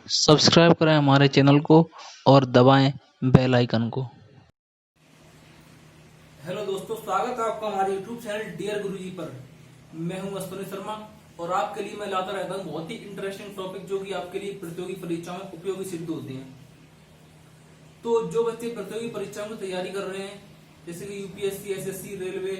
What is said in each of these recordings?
Subscribe करें हमारे channel को और दबाएं बेल आइकन को। हेलो दोस्तों, स्वागत है आपका हमारे YouTube चैनल डियर गुरुजी पर। मैं हूं अश्विनी शर्मा और आपके लिए मैं लाता रहता हूं बहुत ही इंटरेस्टिंग टॉपिक जो कि आपके लिए प्रतियोगी परीक्षाओं में उपयोगी सिद्ध होते हैं। तो जो बच्चे प्रतियोगी परीक्षाओं की तैयारी कर रहे हैं, जैसे कि यूपीएससी, एसएससी, रेलवे,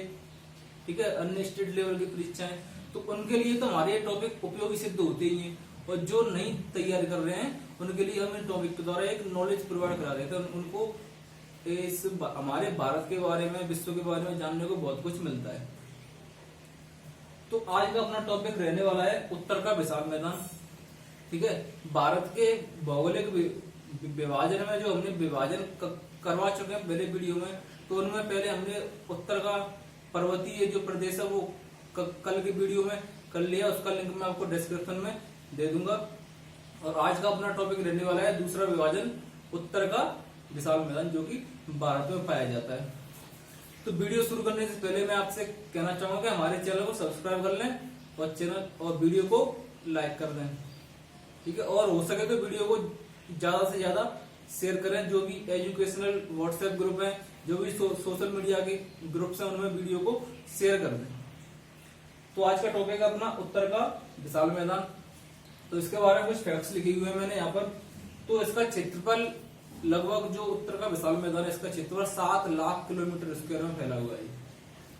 ठीक है, अन्य स्टेट लेवल की परीक्षाएं, तो उनके लिए तो हमारे ये टॉपिक उपयोगी सिद्ध होते ही हैं। और जो नई तैयारी कर रहे हैं उनके लिए हम इन टॉपिक के द्वारा एक नॉलेज प्रोवाइड करा देते हैं। उनको इस हमारे भारत के बारे में, विश्व के बारे में जानने को बहुत कुछ मिलता है। तो आज का अपना टॉपिक रहने वाला है उत्तर का विशाल मैदान। ठीक है, भारत के भौगोलिक विभाजन में जो हमने विभाजन करवा चुके हैं पहले वीडियो में, तो उनमें पहले हमने उत्तर का पर्वतीय जो प्रदेश है वो कल की वीडियो में कर लिया। उसका लिंक मैं आपको डिस्क्रिप्शन में दे दूंगा। और आज का अपना टॉपिक रहने वाला है दूसरा विभाजन, उत्तर का विशाल मैदान, जो कि भारत में पाया जाता है। तो वीडियो शुरू करने से पहले मैं आपसे कहना चाहूंगा कि हमारे चैनल को सब्सक्राइब कर लें और चैनल और वीडियो को लाइक कर दें। ठीक है, और हो सके तो वीडियो को ज्यादा से ज्यादा शेयर करें। जो भी एजुकेशनल व्हाट्सएप ग्रुप है, जो भी सोशल मीडिया के ग्रुप्स हैं, उनमें वीडियो को शेयर कर दें। तो आज का टॉपिक है अपना उत्तर का विशाल मैदान। तो इसके बारे में कुछ फैक्ट्स लिखे हुए हैं मैंने यहाँ पर। तो इसका क्षेत्रफल लगभग, जो उत्तर का विशाल मैदान है, इसका क्षेत्रफल 7 लाख किलोमीटर स्क्वायर में फैला हुआ है।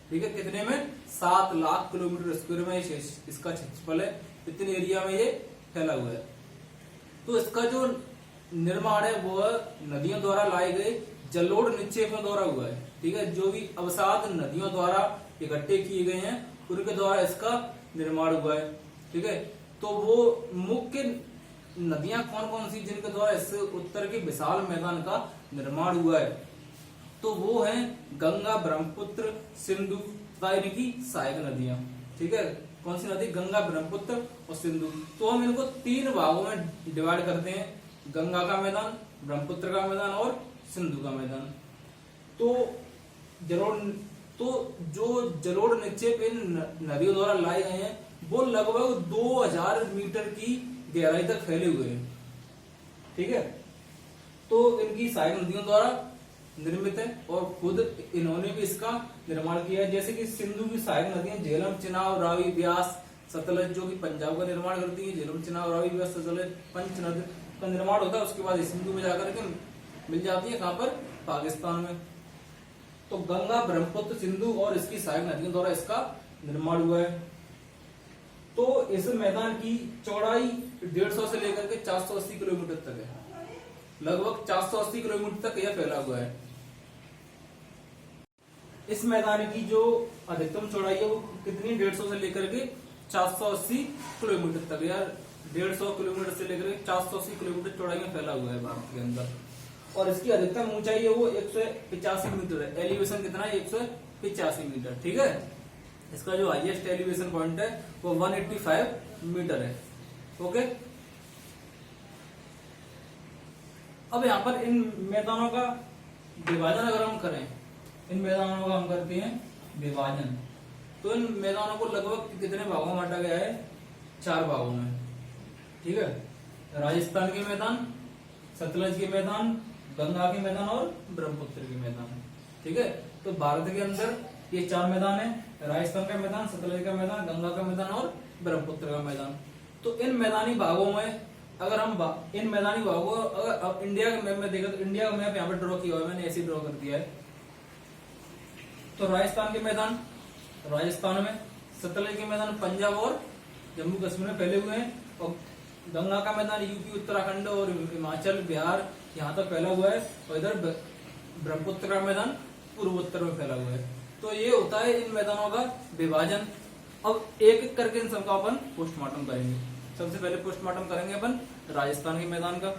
ठीक है, कितने में? 7 लाख किलोमीटर स्क्वायर में इसका क्षेत्रफल है। इतने एरिया में ये फैला हुआ है। तो इसका जो निर्माण है वो नदियों द्वारा लाए गए जलोढ़ निक्षेपों द्वारा हुआ है। ठीक है, जो भी अवसाद नदियों द्वारा इकट्ठे किए गए हैं उनके द्वारा इसका निर्माण हुआ है। ठीक है, तो वो मुख्य नदियां कौन कौन सी जिनके द्वारा इस उत्तर के विशाल मैदान का निर्माण हुआ है? तो वो हैं गंगा, ब्रह्मपुत्र, सिंधु तथा इनकी सहायक नदियां। ठीक है, कौन सी नदी? गंगा, ब्रह्मपुत्र और सिंधु। तो हम इनको 3 भागों में डिवाइड करते हैं, गंगा का मैदान, ब्रह्मपुत्र का मैदान और सिंधु का मैदान। तो जो जलोढ़ निक्षेप इन नदियों द्वारा लाए गए हैं वो लगभग 2000 मीटर की गहराई तक फैले हुए हैं। ठीक है, तो इनकी सहायक नदियों द्वारा निर्मित है और खुद इन्होंने भी इसका निर्माण किया है। जैसे कि सिंधु की सहायक नदियां झेलम, चिनाब, रावी, ब्यास, सतलज, जो कि पंजाब का निर्माण करती है। झेलम, चिनाब, रावी, ब्यास, सतलज, पंच नदी का निर्माण होता है। उसके बाद सिंधु में जाकर के मिल जाती है। कहां पर? पाकिस्तान में। तो गंगा, ब्रह्मपुत्र, सिंधु और इसकी सहायक नदियों द्वारा इसका निर्माण हुआ है। तो इस मैदान की चौड़ाई 150 से लेकर के 480 किलोमीटर तक है। लगभग 480 किलोमीटर तक यह फैला हुआ है। इस मैदान की जो अधिकतम चौड़ाई है वो कितनी? 150 से लेकर के 480 किलोमीटर तक। यार 150 किलोमीटर से लेकर के 480 किलोमीटर चौड़ाई में फैला हुआ है भारत के अंदर। और इसकी अधिकतम ऊंचाई है वो 185 मीटर है। एलिवेशन कितना है? 185 मीटर। ठीक है, इसका जो हाईएस्ट एलिवेशन पॉइंट है वो 185 मीटर है। ओके, अब यहाँ पर इन मैदानों का विभाजन अगर हम करें, इन मैदानों का हम करते हैं विभाजन, तो इन मैदानों को लगभग कितने भागों में बांटा गया है? 4 भागों में। ठीक है, राजस्थान के मैदान, सतलज के मैदान, गंगा के मैदान और ब्रह्मपुत्र के मैदान। ठीक है, तो भारत के अंदर ये 4 मैदान है, राजस्थान का मैदान, सतलज का मैदान, गंगा का मैदान और ब्रह्मपुत्र का मैदान। तो इन मैदानी भागों में अगर हम इन मैदानी भागों अगर अब इंडिया के मैप में देखा, तो इंडिया का मैप यहाँ पर ड्रॉ किया हुआ है, मैंने ऐसे ड्रॉ कर दिया है। तो राजस्थान के मैदान राजस्थान में, सतलज के मैदान पंजाब और जम्मू कश्मीर में फैले हुए हैं, और गंगा का मैदान यूपी, उत्तराखंड और हिमाचल, बिहार यहाँ तक फैला हुआ है, और इधर ब्रह्मपुत्र का मैदान पूर्वोत्तर में फैला हुआ है। तो ये होता है इन मैदानों का विभाजन। अब एक एक करके इन सबका अपन पोस्टमार्टम करेंगे। सबसे पहले पोस्टमार्टम करेंगे अपन राजस्थान के मैदान का।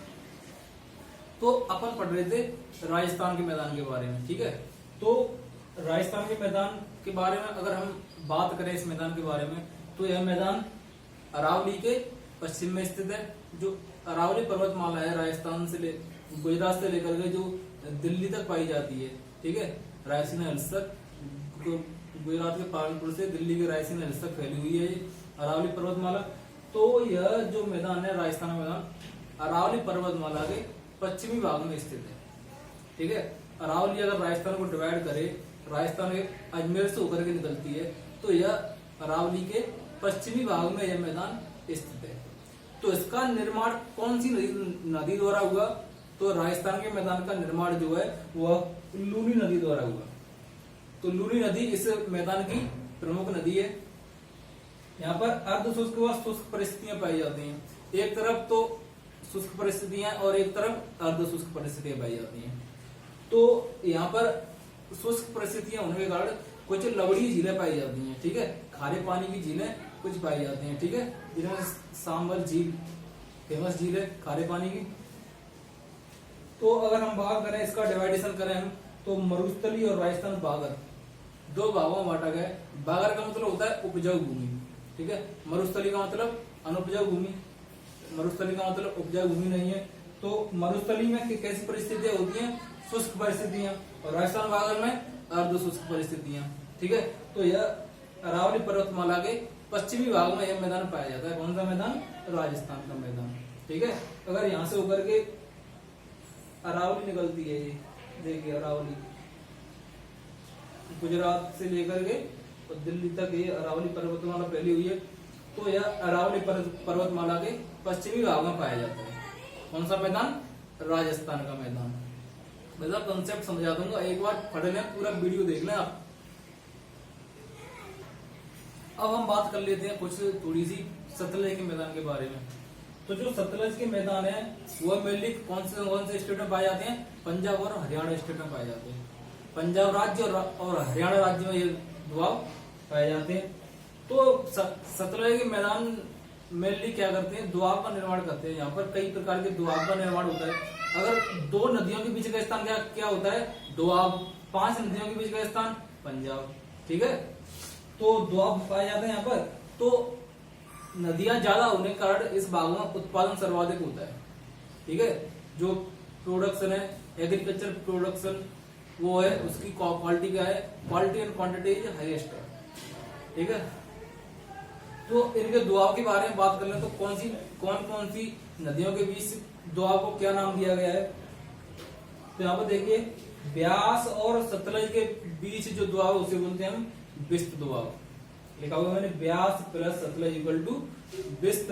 तो अपन पढ़ रहे थे राजस्थान के मैदान के बारे में। ठीक है, तो राजस्थान के मैदान के बारे में अगर हम बात करें इस मैदान के बारे में, तो यह मैदान अरावली के पश्चिम में स्थित है। जो अरावली पर्वतमाला है राजस्थान से गुजरात से लेकर के जो दिल्ली तक पाई जाती है। ठीक है, रायसीना हिल्स तक, गुजरात के पालनपुर से दिल्ली के रायसीना तक फैली हुई है ये अरावली पर्वतमाला। तो यह जो मैदान है राजस्थान मैदान अरावली पर्वतमाला के पश्चिमी भाग में स्थित है। ठीक है, अरावली अगर राजस्थान को डिवाइड करे, राजस्थान के अजमेर से होकर के निकलती है, तो यह अरावली के पश्चिमी भाग में यह मैदान स्थित है। तो इसका निर्माण कौन सी नदी द्वारा हुआ? तो राजस्थान के मैदान का निर्माण जो है वह लूनी नदी द्वारा हुआ। तो लूनी नदी इस मैदान की प्रमुख नदी है। यहाँ पर अर्ध शुष्क व शुष्क परिस्थितियां पाई जाती हैं। एक तरफ तो शुष्क परिस्थितियां और एक तरफ अर्ध शुष्क परिस्थितियां पाई जाती हैं। तो यहाँ पर शुष्क परिस्थितियां होने के कारण कुछ लवणीय झीलें पाई जाती हैं। ठीक है, खारे पानी की झीलें कुछ पाई जाती हैं। ठीक है, जिनमें सांबर झील फेमस झील है खारे पानी की। तो अगर हम भाग करें, इसका डिवाइडेशन करें हम, तो मरुस्थली और राजस्थान बागर दो भागों में बांटा गया है। बागर का मतलब होता है उपजाऊ भूमि। ठीक है, मरुस्थली का मतलब अनुपजाऊ भूमि। मरुस्थली का मतलब उपजाऊ भूमि नहीं है। तो मरुस्थली में कैसी परिस्थितियां होती हैं? शुष्क परिस्थितियां। और राजस्थान बागर में अर्ध शुष्क परिस्थितियां। ठीक है, तो यह अरावली पर्वतमाला के पश्चिमी भाग में यह मैदान पाया जाता है। कौन सा मैदान? राजस्थान का मैदान। ठीक है, अगर यहां से होकर के अरावली निकलती है, ये देखिए अरावली गुजरात से लेकर के और दिल्ली तक ये अरावली पर्वतमाला फैली हुई है। तो यह अरावली पर्वतमाला के पश्चिमी भाग में पाया जाता है। कौन सा मैदान? राजस्थान का मैदान। मैं कंसेप्ट समझा दूंगा, एक बार पढ़ लें, पूरा वीडियो देख लें आप। अब हम बात कर लेते हैं कुछ थोड़ी सी सतलज के मैदान के बारे में। तो जो सतलज के मैदान है वह मेनली कौन से स्टेट में पाए जाते हैं? पंजाब और हरियाणा स्टेट में पाए जाते हैं। पंजाब राज्य और हरियाणा राज्य में ये दुआब पाए जाते हैं। तो सतलज के मैदान मेनली क्या करते हैं? दुआब का निर्माण करते हैं। यहाँ पर कई प्रकार के दुआब का निर्माण होता है। अगर दो नदियों के बीच का स्थान क्या होता है? दुआब। 5 नदियों के बीच का स्थान पंजाब। ठीक है, तो दुआब पाए जाते हैं यहाँ पर। तो नदियां ज्यादा होने के कारण इस भाग में उत्पादन सर्वाधिक होता है। ठीक है, जो प्रोडक्शन है, एग्रीकल्चर प्रोडक्शन वो है, उसकी क्वालिटी क्या है? Quality and quantity is highest है। ठीक है, तो इनके दुआब के बारे में बात कर लें तो कौन कौन सी नदियों के बीच दुआब को क्या नाम दिया गया है? तो यहाँ पर देखिए, ब्यास और सतलज के बीच जो दुआब उसे बोलते हैं हम बिस्त दुआब। लिखा हुआ मैंने, Beas plus Sutlej equal to Bist.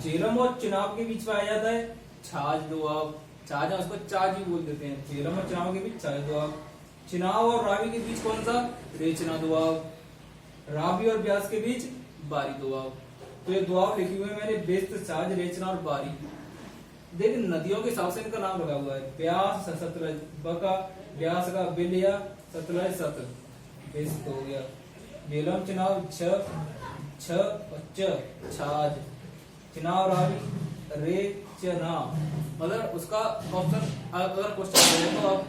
Jhelum और चिनाब के बीच पाया जाता है छाछ दुआब। छाछ है, उसको चाज भी बोल देते हैं। झेलम और चिनाब के बीच छाछ दुआब। चिनाब और रावी के बीच कौन सा? रेचना दुआब। रावी और ब्यास के बीच बारी दुआब। तो ये दुआब लिखी हुई है मैंने, बिस्त, छाछ, रेचना और बारी। देखिए नदियों के हिसाब से इनका नाम लगा हुआ है। ब्यास सतलज, बका ब्यास का बिलिया, सतलज सत बिस्त हो गया। झेलम चिनाब छ छाछ, चिनाब रावी रेचना। मतलब उसका ऑप्शन अगर क्वेश्चन है तो आप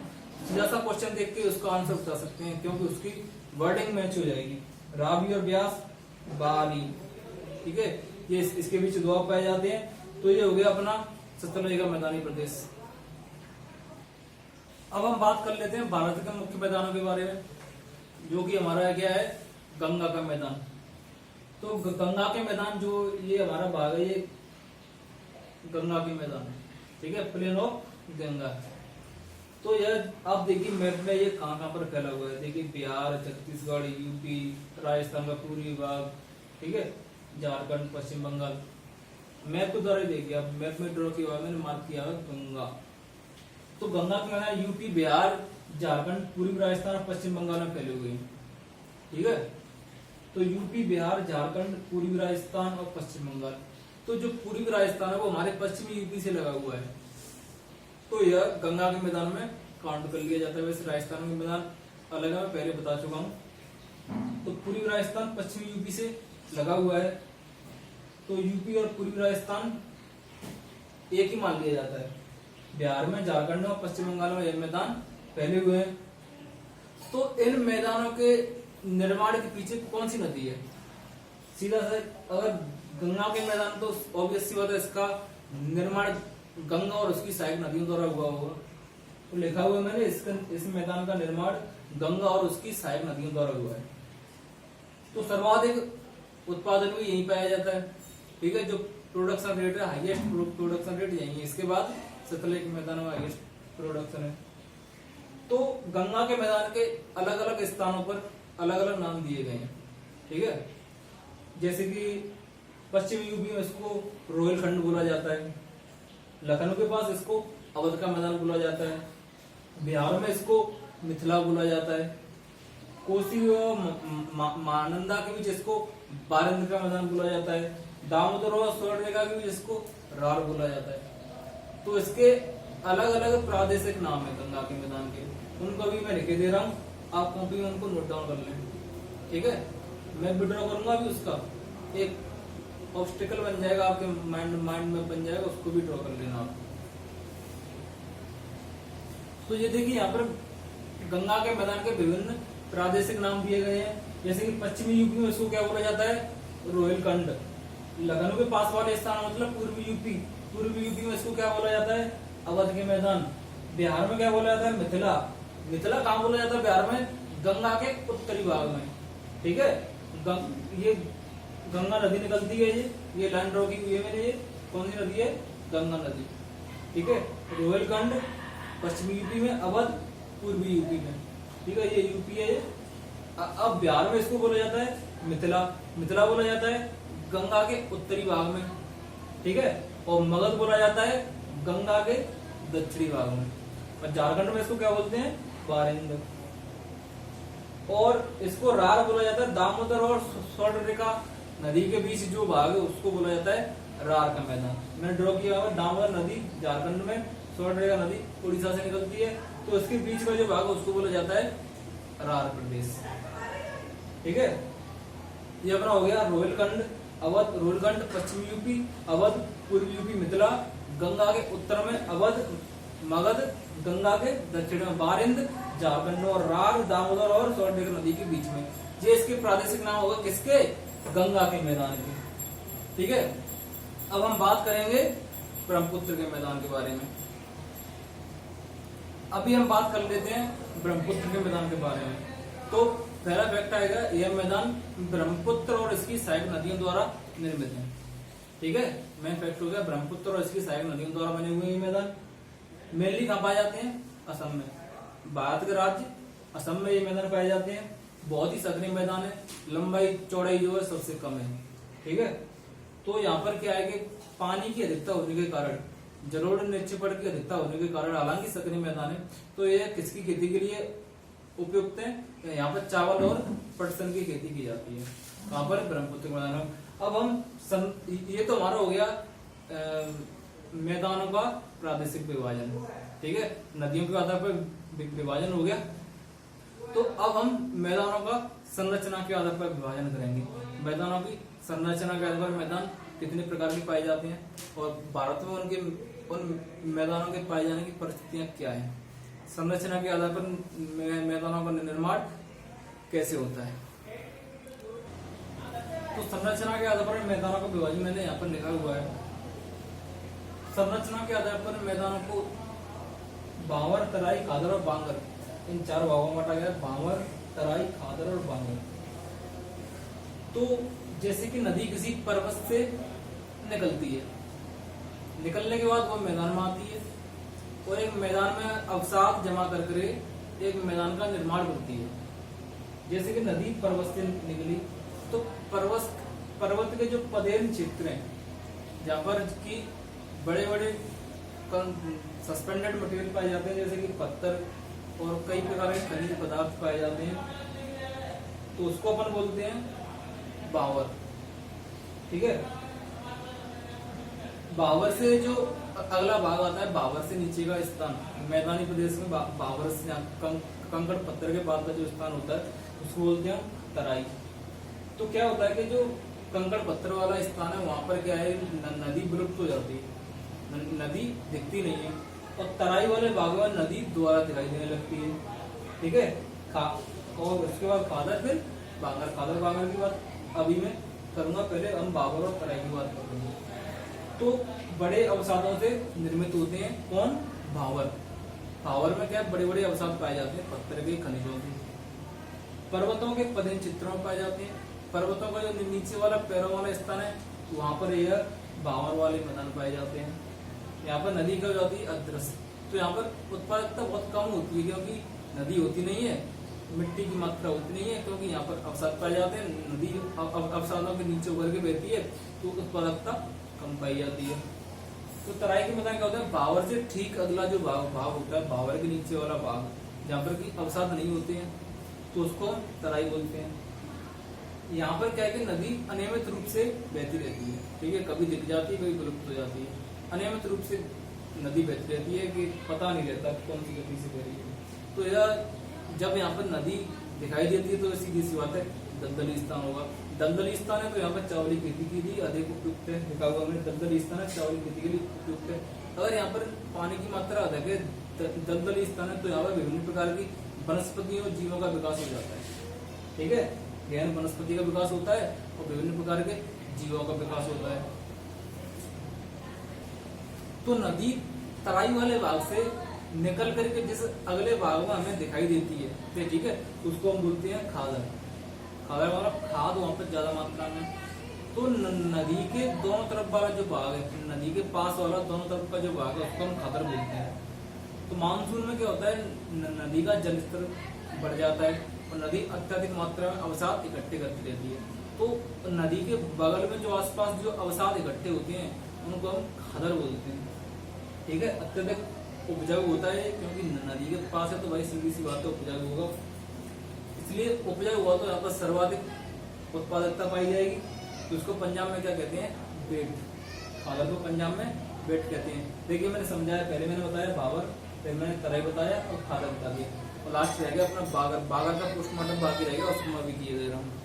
सीधा सा क्वेश्चन देख के उसका आंसर बता सकते हैं, क्योंकि उसकी वर्डिंग मैच हो जाएगी। रावी और ब्यास बारी। ठीक है, ये इसके बीच दुआब पाए जाते हैं। तो ये हो गया अपना सतलज का मैदानी प्रदेश। अब हम बात कर लेते हैं भारत के मुख्य मैदानों के बारे में, जो कि हमारा क्या है? गंगा का मैदान। तो गंगा के मैदान जो ये हमारा भाग है, ये गंगा के मैदान है। ठीक है, प्लेन ऑफ गंगा। तो यह आप देखिए मैप में ये कहाँ पर फैला हुआ है। देखिए बिहार, छत्तीसगढ़, यूपी, राजस्थान का पूर्वी भाग, ठीक है, झारखंड, पश्चिम बंगाल। मैप के द्वारा देखिए, आप मैप में ड्रॉ किया हुआ मैंने मार्क किया है गंगा। तो गंगा के मैदान यूपी, बिहार, झारखंड, पूर्वी राजस्थान और पश्चिम बंगाल में फैले हुए हैं। ठीक है, तो यूपी, बिहार, झारखंड, पूर्वी राजस्थान और पश्चिम बंगाल। तो जो पूर्वी राजस्थान है वो हमारे पश्चिमी यूपी से लगा हुआ है। तो यह गंगा के मैदान में काउंट कर लिया जाता है। वैसे राजस्थान के मैदान अलग है, मैं पहले बता चुका हूँ। तो पूर्वी राजस्थान पश्चिमी यूपी से लगा हुआ है। तो यूपी और पूर्वी राजस्थान एक ही मान लिया जाता है। बिहार में, झारखंड और पश्चिम बंगाल में यह मैदान फैले हुए हैं। तो इन मैदानों के निर्माण के पीछे कौन सी नदी है? सीधा सा अगर गंगा के मैदान, तो ऑब्वियस सी बात है इसका निर्माण गंगा और उसकी सहायक नदियों द्वारा हुआ होगा। तो लिखा हुआ है मैंने, इस मैदान का निर्माण गंगा और उसकी सहायक नदियों द्वारा हुआ है। तो सर्वाधिक उत्पादन भी यहीं पाया जाता है। ठीक है, जो प्रोडक्शन रेट है, हाईएस्ट प्रोडक्शन रेट यही है। इसके बाद सतलेज मैदान में हाईएस्ट प्रोडक्शन है। तो गंगा के मैदान के अलग अलग स्थानों पर अलग अलग नाम दिए गए हैं, ठीक है। जैसे कि पश्चिमी यूपी में इसको रोहिलखंड बोला जाता है, लखनऊ के पास इसको अवध का मैदान बोला जाता है, बिहार में इसको मिथिला बोला जाता है, कोसी और महानंदा के बीच इसको बारिंद का मैदान बोला जाता है, दामोदर और स्वर्णरेखा के बीच इसको रार बोला जाता है। तो इसके अलग अलग प्रादेशिक नाम है गंगा के मैदान के, उनको भी मैं लिखे दे रहा हूँ, आप कॉपी में उनको नोट डाउन कर लें, ठीक है। मैं विड्रॉ करूंगा भी, उसका एक ऑब्स्टिकल बन जाएगा आपके माइंड में बन जाएगा, उसको भी ड्रॉ कर लेना आप। तो ये देखिए यहाँ पर गंगा के मैदान के विभिन्न प्रादेशिक नाम दिए गए हैं। जैसे कि पश्चिमी यूपी में इसको क्या बोला जाता है, रोहिलखंड। लखनऊ के पास वाले स्थान मतलब पूर्वी यूपी में इसको क्या बोला जाता है, अवध के मैदान। बिहार में क्या बोला जाता है, मिथिला। मिथिला कहाँ बोला जाता है बिहार में, गंगा के उत्तरी भाग में, ठीक है। ये गंगा नदी निकलती है, ये लाइन ड्रॉ की हुई है मैंने, ये कौन सी नदी है, गंगा नदी, ठीक है। रोहिलखंड पश्चिमी यूपी में, अवध पूर्वी यूपी में, ठीक है, ये यूपी है। अब बिहार में इसको बोला जाता है मिथिला बोला जाता है गंगा के उत्तरी भाग में, ठीक है। और मगध बोला जाता है गंगा के दक्षिणी भाग में। और झारखंड में इसको क्या बोलते हैं, बारिंद। और इसको रार बोला जाता है, दामोदर और स्वर्णरेखा नदी के बीच जो भाग है उसको बोला जाता है रार का मैदान। मैंने ड्रॉ किया हुआ, दामोदर नदी झारखंड में, स्वर्णरेखा नदी उड़ीसा से निकलती है, तो इसके बीच का जो भाग है उसको बोला जाता है रार प्रदेश, ठीक है। ये अपना हो गया रोहिलखंड, अवध। रोहिलखंड पश्चिमी यूपी, अवध पूर्वी यूपी, मिथिला गंगा के उत्तर में, अवध मगध गंगा के दक्षिण में, बारिंद झारखंड, और रार दामोदर और स्वर्णरेखा नदी के बीच में। ये इसके प्रादेशिक नाम होगा किसके, गंगा के मैदान के, ठीक है। अब हम बात करेंगे ब्रह्मपुत्र के मैदान के बारे में। अभी हम बात कर लेते हैं ब्रह्मपुत्र के मैदान के बारे में। तो पहला फैक्ट आएगा, यह मैदान ब्रह्मपुत्र और इसकी सहायक नदियों द्वारा निर्मित है, ठीक है। मेन फैक्ट हो गया ब्रह्मपुत्र और इसकी सहायक नदियों द्वारा बने हुए ये मैदान। मेनली कहाँ पाए जाते हैं, असम में। भारत के राज्य असम में ये मैदान पाए जाते हैं। बहुत ही सक्रिय मैदान है, लंबाई चौड़ाई जो है सबसे कम है, ठीक है। तो यहाँ पर क्या है कि पानी की अधिकता होने के कारण, जलोढ़ निक्षेपण की अधिकता होने के कारण, हालांकि सक्रिय मैदान है, तो ये किसकी खेती के लिए उपयुक्त है, यहाँ पर चावल और पटसन की खेती की जाती है। कहाँ पर, ब्रह्मपुत्र मैदान में। अब हम ये तो हमारा हो गया मैदानों का प्रादेशिक विभाजन, ठीक है, नदियों के आधार पर विभाजन हो गया। तो अब हम मैदानों का संरचना के आधार पर विभाजन करेंगे। मैदानों की संरचना के आधार पर मैदान कितने प्रकार के पाए जाते हैं, और भारत में उन मैदानों के पाए जाने की परिस्थितियां क्या है, संरचना के आधार पर मैदानों का निर्माण कैसे होता है। तो संरचना के आधार पर मैदानों का विभाजन मैंने यहाँ पर लिखा हुआ है। संरचना के आधार पर मैदानों को भावर, तराई, खादर और बांगर, इन चार भागों में बांटा गया है। भावर, तराई, खादर और बांगर। तो जैसे कि नदी किसी पर्वत से निकलती है, निकलने के बाद वो मैदान में आती है और एक मैदान में अवसाद जमा करके एक मैदान का निर्माण करती है। जैसे कि नदी पर्वत से निकली, तो पर्वत के जो पदेन क्षेत्र हैं, जहाँ पर की बड़े बड़े सस्पेंडेड मटेरियल पाए जाते हैं, जैसे कि पत्थर और कई प्रकार के खनिज पदार्थ पाए जाते हैं, तो उसको अपन बोलते हैं भावर, ठीक है। भावर से जो अगला भाग आता है, भावर से नीचे का स्थान, मैदानी प्रदेश में भावर से कंकड़ पत्थर के बाद का जो स्थान होता है उसको बोलते हैं तराई। तो क्या होता है कि जो कंकड़ पत्थर वाला स्थान है वहां पर क्या है, नदी विलुप्त हो जाती है, नदी दिखती नहीं है, और तराई वाले भाग में नदी दोबारा दिखाई देने लगती है, ठीक है। और उसके बाद खादर, फिर बांगर। खादर बांगर की बात अभी मैं करूंगा, पहले हम भावर और तराई की बात करेंगे। तो बड़े अवसादों से निर्मित होते हैं कौन, भावर। भावर में क्या बड़े बड़े अवसाद पाए जाते हैं पत्थर के, खनिजों के। पर्वतों के पदेन चित्रों में पाए जाते हैं। पर्वतों का जो नीचे वाला पैरों वाला स्थान है वहां पर यह भावर वाले मैदान पाए जाते हैं। यहाँ पर नदी क्या हो जाती है, अदृश्य। तो यहाँ पर उत्पादकता बहुत कम होती है, क्योंकि नदी होती नहीं है, मिट्टी की मात्रा होती नहीं है, क्योंकि यहाँ पर अवसाद पाए जाते हैं। नदी अवसादों के नीचे उभर के बहती है, तो उत्पादकता कम पाई जाती है। तो तराई के मैदान क्या होता है, भावर से ठीक अगला जो भाग होता है, भावर के नीचे वाला भाग, जहाँ पर की अवसाद नहीं होते हैं, तो उसको हम तराई बोलते हैं। यहाँ पर क्या है कि नदी अनियमित रूप से बहती रहती है, ठीक है, कभी दिख जाती है, कभी विलुप्त हो जाती है। अनियमित रूप से नदी बहती रहती है कि पता नहीं रहता कौन सी गति से बह रही है। तो यह जब यहाँ पर नदी दिखाई देती है तो सीधी सी बात है, दलदली स्थान होगा। दलदली स्थान है तो यहाँ पर चावल की खेती के लिए अधिक उपयुक्त है। लिखा हुआ हमने दलदली स्थान है, चावल की खेती के लिए उपयुक्त है। अगर यहाँ पर पानी की मात्रा अधिक है, दलदली स्थान है, तो यहाँ पर विभिन्न प्रकार की वनस्पतियों और जीवों का विकास हो जाता है, ठीक है। गहन वनस्पति का विकास होता है और विभिन्न प्रकार के जीवों का विकास होता है। तो नदी तराई वाले भाग से निकल करके जिस अगले भाग में हमें दिखाई देती है, ठीक है, उसको हम बोलते हैं खादर। खादर मतलब खाद वहां पर ज्यादा मात्रा में। तो नदी के दोनों तरफ वाला जो भाग है, नदी के पास वाला दोनों तरफ का जो भाग है, उसको हम खादर बोलते हैं। तो मानसून में क्या होता है, नदी का जल स्तर बढ़ जाता है और नदी अत्यधिक मात्रा में अवसाद इकट्ठे करती रहती है। तो नदी के बगल में जो आसपास जो अवसाद इकट्ठे होते हैं, उनको हम खादर बोलते हैं, ठीक है। अत्यधिक उपजाऊ होता है, क्योंकि नदी के पास है, तो भाई सीधी सी बात है, उपजाऊ होगा। इसलिए उपजाऊ हुआ तो यहाँ पर सर्वाधिक उत्पादकता पाई जाएगी। तो उसको पंजाब में क्या कहते हैं, बेट। खादर को पंजाब में बेट कहते हैं। देखिए मैंने समझाया, पहले मैंने बताया भावर, फिर मैंने तराई बताया और खादर बता दिया, और लास्ट रह गया अपना बागर। बागर का पोस्टमार्टम बाकी रहेगा, उसको मैं अभी किए दे रहा हूँ।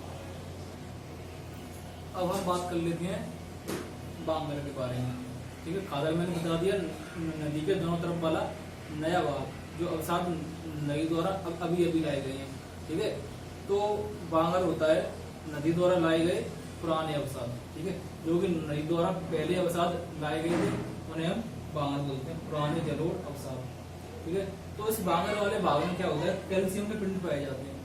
अब हम बात कर लेते हैं बांगर के बारे में, ठीक है। खादर मैंने बता दिया, नदी के दोनों तरफ वाला नया भाग जो अवसाद नदी द्वारा अभी लाए गए हैं, ठीक है। तो बांगर होता है नदी द्वारा लाए गए पुराने अवसाद, ठीक है। जो कि नदी द्वारा पहले अवसाद लाए गए थे, उन्हें हम बांगर बोलते हैं, पुराने जलोढ़ अवसाद, ठीक है। तो इस बांगर वाले भाग में क्या होता है, कैल्शियम के पिंड पाए जाते हैं,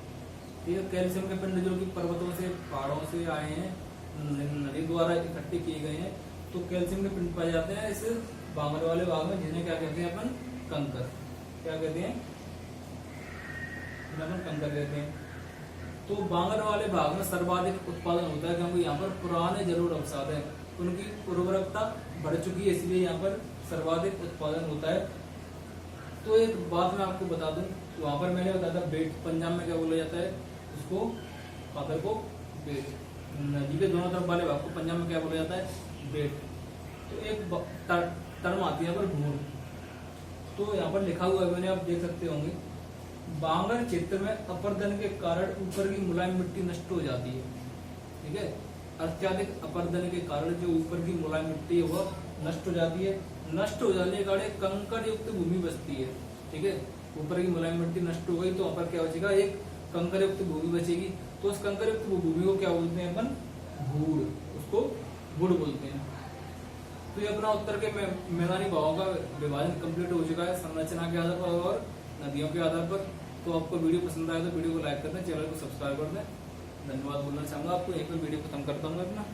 ठीक है। कैल्शियम के पिंड जो कि पर्वतों से, पहाड़ों से आए हैं, नदी द्वारा इकट्ठे किए गए हैं, तो कैल्शियम के पिंड पाए जाते हैं इस बांगर वाले भाग में, जिन्हें क्या कहते हैं अपन, कंकर। क्या कहते हैं, अपन कंकर कहते हैं। तो बांगर वाले भाग में सर्वाधिक उत्पादन होता है, क्योंकि यहाँ पर पुराने जलोढ़ अवसाद है, उनकी उर्वरकता बढ़ चुकी है, इसलिए यहाँ पर सर्वाधिक उत्पादन होता है। तो एक बात मैं आपको बता दूं, वहां पर मैंने बताया था बेट, पंजाब में क्या बोला जाता है उसको, खादर को बेट। नदी के दोनों तरफ वाले भाग को पंजाब में क्या बोला जाता है, बेट। तो एक टर्म आती है यहाँ पर भूड़। तो यहाँ पर लिखा हुआ है, मैंने आप देख सकते होंगे, बांगर क्षेत्र में अपर्दन के कारण ऊपर की मुलायम मिट्टी नष्ट हो जाती है, ठीक है। अत्यधिक अपर्दन के कारण जो ऊपर की मुलायम मिट्टी है वह नष्ट हो जाती है। नष्ट हो जाने के कारण कंकड़ युक्त भूमि बचती है, ठीक है। ऊपर की मुलायम मिट्टी नष्ट हो गई तो वहां पर क्या बचेगा, एक कंकड़ युक्त भूमि बचेगी। तो उस कंकड़ युक्त भूमि को क्या बोलते हैं अपन, भूड़, उसको भूड़ बोलते हैं। तो ये अपना उत्तर के मैदानी भागों का विभाजन कंप्लीट हो चुका है, संरचना के आधार पर और नदियों के आधार पर। तो आपको वीडियो पसंद आया तो वीडियो को लाइक कर दें, चैनल को सब्सक्राइब कर दें। धन्यवाद बोलना चाहूंगा आपको। यहीं पर वीडियो खत्म करता हूँ अपना।